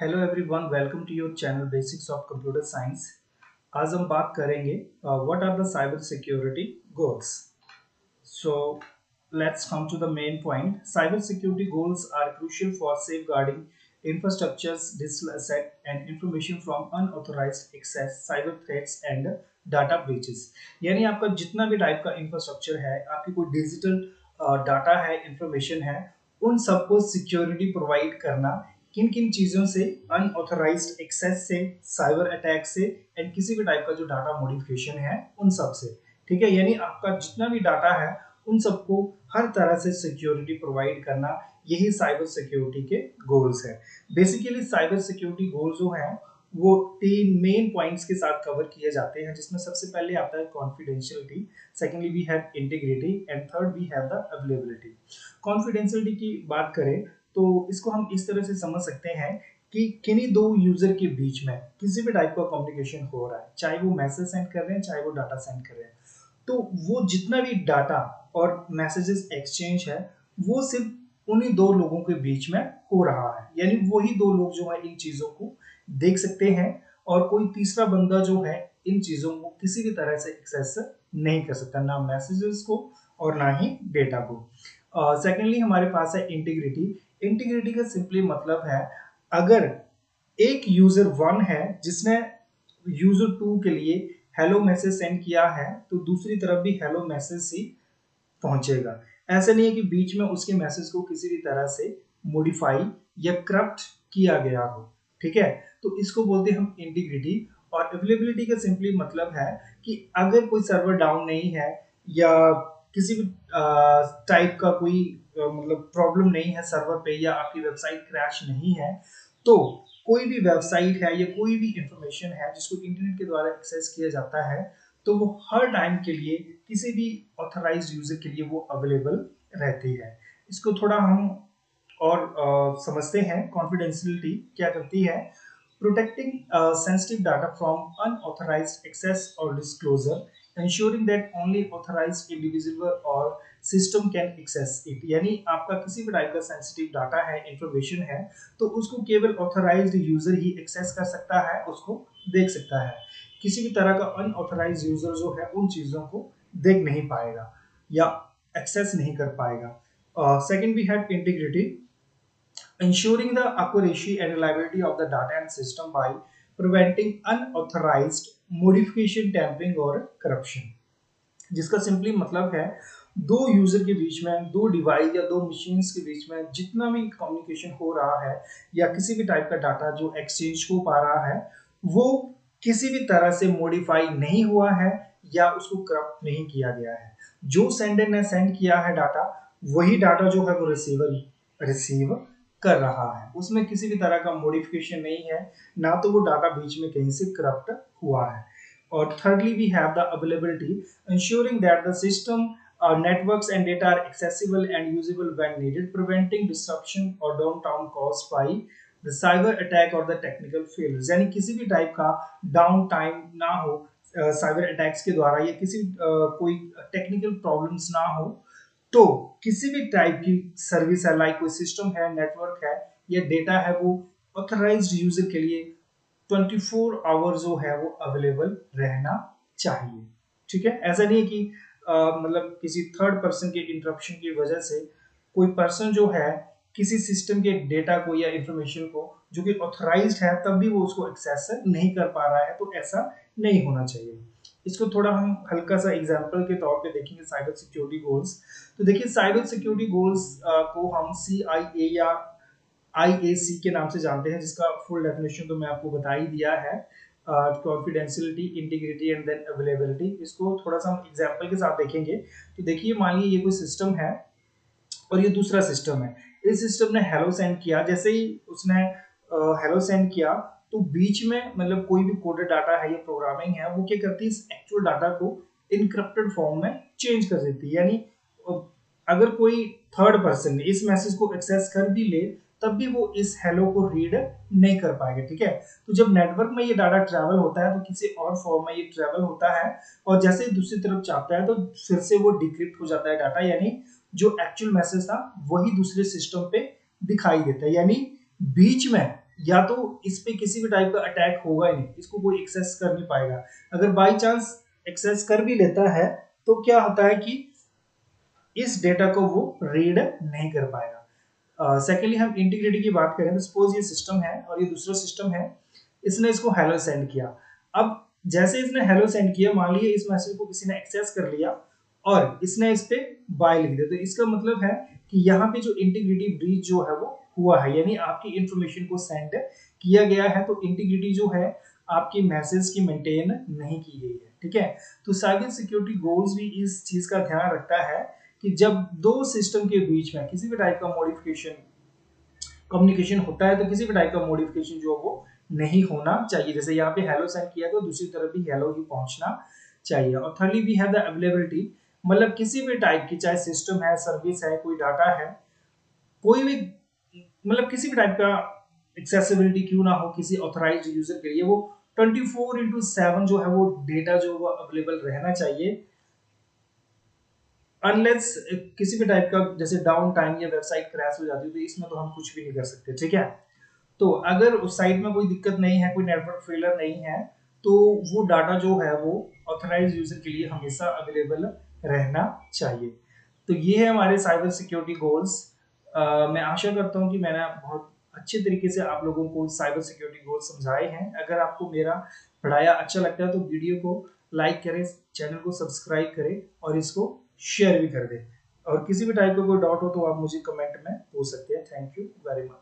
Hello everyone, welcome to your channel basics of computer science. आज हम बात करेंगे what are the cyber security goals. So let's come to the main point. Cyber security goals are crucial for safeguarding infrastructures, digital asset and information from unauthorized access, cyber threats and data breaches। यानी आपका जितना भी type का infrastructure है, आपकी कोई digital data है, information है, उन सबको सिक्योरिटी प्रोवाइड करना किन किन चीजों से, अनऑथराइज्ड एक्सेस से, साइबर अटैक से एंड किसी भी टाइप का जो डाटा मॉडिफिकेशन है उन सब से। ठीक है, यानी आपका जितना भी डाटा है उन सबको हर तरह से सिक्योरिटी प्रोवाइड करना, यही साइबर सिक्योरिटी के गोल्स है। बेसिकली साइबर सिक्योरिटी गोल्स जो है वो तीन मेन पॉइंट्स के साथ कवर किए जाते हैं, जिसमें सबसे पहले आता है confidentiality, secondly we have integrity and third we have the availability. Confidentiality की बात करें तो इसको हम इस तरह से समझ सकते हैं कि किन्हीं दो यूजर के बीच में किसी भी टाइप का कम्युनिकेशन हो रहा है, चाहे वो मैसेज सेंड कर रहे हैं चाहे वो डाटा सेंड कर रहे हैं, तो वो जितना भी डाटा और मैसेजेस एक्सचेंज है वो सिर्फ उन्हीं दो लोगों के बीच में हो रहा है। यानी वही दो लोग जो है इन चीजों को देख सकते हैं और कोई तीसरा बंदा जो है इन चीजों को किसी भी तरह से एक्सेस नहीं कर सकता, ना मैसेजेस को और ना ही डेटा को। सेकेंडली हमारे पास है इंटीग्रिटी। इंटीग्रिटी का सिंपली मतलब है, अगर एक यूजर वन है जिसने यूजर टू के लिए हेलो मैसेज सेंड किया है तो दूसरी तरफ भी हेलो मैसेज ही पहुंचेगा। ऐसा नहीं है कि बीच में उसके मैसेज को किसी भी तरह से मॉडिफाई या करप्ट किया गया हो। ठीक है, तो इसको बोलते हैं हम इंटीग्रिटी। और अवेलेबिलिटी का सिंपली मतलब है कि अगर कोई सर्वर डाउन नहीं है या किसी भी टाइप का कोई मतलब प्रॉब्लम नहीं है सर्वर पे, या आपकी वेबसाइट क्रैश नहीं है, तो कोई भी वेबसाइट है या कोई भी इंफॉर्मेशन है जिसको इंटरनेट के द्वारा एक्सेस किया जाता है तो वो हर टाइम के लिए किसी भी ऑथराइज्ड यूजर के लिए वो अवेलेबल रहती है। इसको थोड़ा हम और समझते हैं। कॉन्फिडेंशियलिटी क्या करती है? Protecting sensitive data from unauthorized access और disclosure, ensuring that only authorized individual और सिस्टम कैन एक्सेस इट। यानी आपका किसी भी टाइप का सेंसिटिव डाटा है, इंफॉर्मेशन है, तो उसको केवल ऑथराइज्ड यूजर ही एक्सेस कर सकता है, उसको देख सकता है। किसी भी तरह का अनऑथराइज्ड यूजर जो है उन चीजों को देख नहीं पाएगा या एक्सेस नहीं कर पाएगा। Second we have integrity, ensuring the accuracy and reliability of the data and system by preventing unauthorized modification, tampering और corruption। जिसका सिंपली मतलब है, दो यूजर के बीच में, दो डिवाइस या दो मशीन्स के बीच में जितना भी कम्युनिकेशन हो रहा है या किसी भी टाइप का डाटा जो एक्सचेंज हो पा रहा है, वो किसी भी तरह से मॉडिफाई नहीं हुआ है या उसको करप्ट नहीं किया गया है। जो सेंडर ने सेंड किया है डाटा, वही डाटा जो है वो रिसीवर रिसीव कर रहा है, उसमें किसी भी तरह का मॉडिफिकेशन नहीं है, ना तो वो डाटा बीच में कहीं से करप्ट हुआ है। और thirdly we have the availability, ensuring that the system networks and data are accessible and usable when needed, preventing disruption or downtime caused by the cyber attack or the technical failures। यानी किसी भी type का down time ना हो cyber attacks के द्वारा, या किसी कोई टेक्निकल प्रॉब्लम्स ना हो, तो किसी भी टाइप की सर्विस है, लाइक कोई सिस्टम है, नेटवर्क है या डेटा है, वो ऑथराइज्ड यूजर के लिए 24 आवर जो है वो अवेलेबल रहना चाहिए। ठीक है, ऐसा नहीं है कि मतलब किसी थर्ड पर्सन के इंटरप्शन की वजह से कोई पर्सन जो है किसी सिस्टम के डेटा को या इंफॉर्मेशन को जो कि ऑथराइज्ड है तब भी वो उसको एक्सेस नहीं कर पा रहा है, तो ऐसा नहीं होना चाहिए। इसको थोड़ा हम हल्का सा एग्जांपल के तौर पे देखेंगे, साइबर सिक्योरिटी गोल्स। तो देखिए, साइबर सिक्योरिटी गोल्स को हम CIA या IAC के नाम से जानते हैं, जिसका फुल डेफिनेशन तो मैं आपको बता ही दिया है, confidentiality, integrity and then availability. इसको थोड़ा सा हम एग्जांपल के साथ देखेंगे। तो देखिए, मान लीजिए ये कोई सिस्टम है और ये दूसरा सिस्टम है। इस सिस्टम ने हेलो सेंड किया, जैसे ही उसने हेलो सेंड किया तो बीच में मतलब कोई भी कोडेड डाटा है या प्रोग्रामिंग है, वो क्या करती है, इस एक्चुअल डाटा को इनक्रिप्टेड फॉर्म में चेंज कर देती है। यानी अगर कोई थर्ड पर्सन इस मैसेज को एक्सेस कर भी ले तब भी वो इस हेलो को रीड नहीं कर पाएगा। ठीक है, तो जब नेटवर्क में ये डाटा ट्रैवल होता है तो किसी और फॉर्म में ये ट्रैवल होता है, और जैसे ही दूसरी तरफ जाता है तो फिर से वो डिक्रिप्ट हो जाता है डाटा, यानी जो एक्चुअल मैसेज था वही दूसरे सिस्टम पे दिखाई देता है। यानी बीच में या तो इस पे किसी भी टाइप का अटैक होगा ही नहीं, इसको कोई एक्सेस कर नहीं पाएगा। अगर बाई चांस एक्सेस कर भी लेता है तो क्या होता है कि इस डेटा को वो रीड नहीं कर पाएगा। सेकेंडली हम इंटीग्रिटी की बात करें तो सपोज ये सिस्टम है और ये दूसरा सिस्टम है, इसने इसको हेलो सेंड किया। अब जैसे इसने हेलो सेंड किया, मान लीजिए इस मैसेज को किसी ने एक्सेस कर लिया और इसने इस पे बाय लिख दिया, तो इसका मतलब है कि यहाँ पे जो इंटीग्रिटी ब्रीच जो है वो हुआ है, यानी आपकी इंफॉर्मेशन को सेंड किया गया है, तो इंटीग्रिटी जो है आपकी मैसेज की मेंटेन नहीं की गई है। ठीक है, तो साइबर सिक्योरिटी गोल्स भी इस चीज का ध्यान रखता है कि जब दो सिस्टम के बीच में किसी भी टाइप का मॉडिफिकेशन कम्युनिकेशन होता है तो किसी भी टाइप का मॉडिफिकेशन जो वो नहीं होना चाहिए। जैसे यहाँ पे हेलो सेंड किया तो दूसरी तरफ भी हेलो ही पहुंचना चाहिए। और thirdly we have the availability, मतलब किसी भी टाइप की, चाहे सिस्टम है, सर्विस है, कोई डाटा है, कोई भी, मतलब किसी भी टाइप का एक्सेसिबिलिटी क्यों ना हो किसी ऑथराइज्ड यूजर के लिए, वो 24/7 जो है वो डेटा जो वो अवेलेबल रहना चाहिए। अनलेस किसी भी टाइप का जैसे डाउन टाइम या वेबसाइट क्रैश हो जाती है तो इसमें तो हम कुछ भी नहीं कर सकते। ठीक है, तो अगर उस साइट में कोई दिक्कत नहीं है, कोई नेटवर्क फेलियर नहीं है, तो वो डाटा जो है वो ऑथराइज्ड यूजर के लिए हमेशा अवेलेबल रहना चाहिए। तो ये है हमारे साइबर सिक्योरिटी गोल्स। मैं आशा करता हूँ कि मैंने बहुत अच्छे तरीके से आप लोगों को साइबर सिक्योरिटी गोल्स समझाए हैं। अगर आपको मेरा पढ़ाया अच्छा लगता है तो वीडियो को लाइक करें, चैनल को सब्सक्राइब करें और इसको शेयर भी कर दें। और किसी भी टाइप का कोई डाउट हो तो आप मुझे कमेंट में पूछ सकते हैं। Thank you very much.